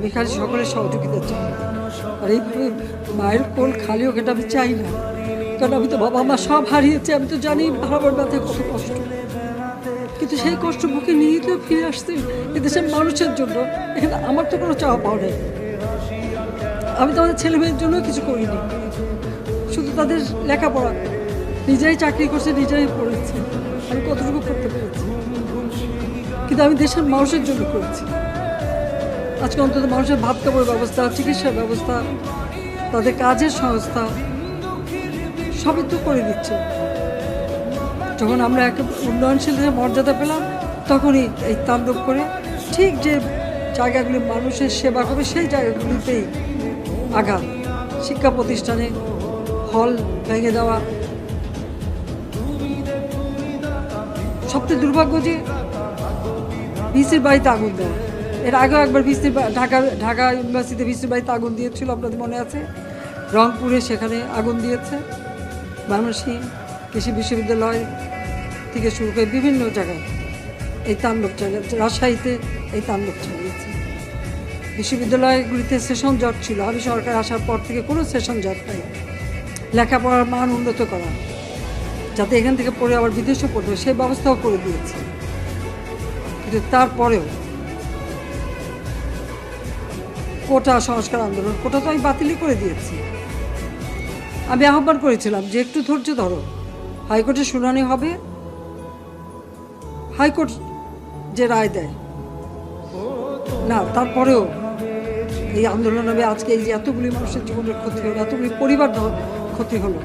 আমি খালি সকলের সহযোগিতা চাই। আর এইভাবে মায়ের কোল খালি হোক এটা আমি চাই না, কারণ আমি তো বাবা মা সব হারিয়েছি। আমি তো জানি হারাবার ব্যথায় কত কষ্ট, কিন্তু সেই কষ্ট বুকে নিয়ে তো ফিরে আসতে এদেশের মানুষের জন্য। এখানে আমার তো কোনো চাওয়া পাওয়া নেই। আমি তো আমাদের ছেলে মেয়ের জন্য কিছু করিনি, শুধু তাদের লেখাপড়া, নিজেরাই চাকরি করছে, নিজেরাই পড়েছে, আমি কতটুকু করতে পেরেছি, কিন্তু আমি দেশের মানুষের জন্য করেছি। আজকে অন্তত মানুষের ভাত কাপড়ের ব্যবস্থা, চিকিৎসার ব্যবস্থা, তাদের কাজের সংস্থা সবই তো করে দিচ্ছে। যখন আমরা একটা উন্নয়নশীল মর্যাদা পেলাম, তখনই এই তাণ্ডব করে ঠিক যে জায়গাগুলি মানুষের সেবা করবে সেই জায়গাগুলিতেই আঘাত। শিক্ষা প্রতিষ্ঠানে হল ভেঙে দেওয়া, সবচেয়ে দুর্ভাগ্য যে ভিসির বাড়িতে আগুন দেওয়া। এর আগেও একবার ঢাকা ইউনিভার্সিটিতে ভিসির বাড়িতে আগুন দিয়েছিল, আপনাদের মনে আছে। রংপুরে সেখানে আগুন দিয়েছে, ময়মনসিংহ কৃষি বিশ্ববিদ্যালয় থেকে শুরু করে বিভিন্ন জায়গায় এই তাণ্ডব চালিয়েছে। রাজশাহীতে এই তাণ্ডব চালিয়েছে। বিশ্ববিদ্যালয়গুলিতে সেশন জট ছিল, আমি সরকার আসার পর থেকে কোনো সেশন জট নাই। লেখাপড়ার মান উন্নত করা, যাতে এখান থেকে পড়ে আবার বিদেশে পড়বে সেই ব্যবস্থাও করে দিয়েছে। কিন্তু তারপরেও কোটা সংস্কার আন্দোলন, কোটা তো আমি বাতিলই করে দিয়েছি। আমি আহ্বান করেছিলাম যে একটু ধৈর্য ধরো, হাইকোর্টের শুনানি হবে, হাইকোর্ট যে রায় দেয় না, তারপরেও এই আন্দোলন হবে। আজকে এই যে এতগুলি মানুষের জীবনের ক্ষতি হলো, এতগুলি পরিবার ক্ষতি হলো,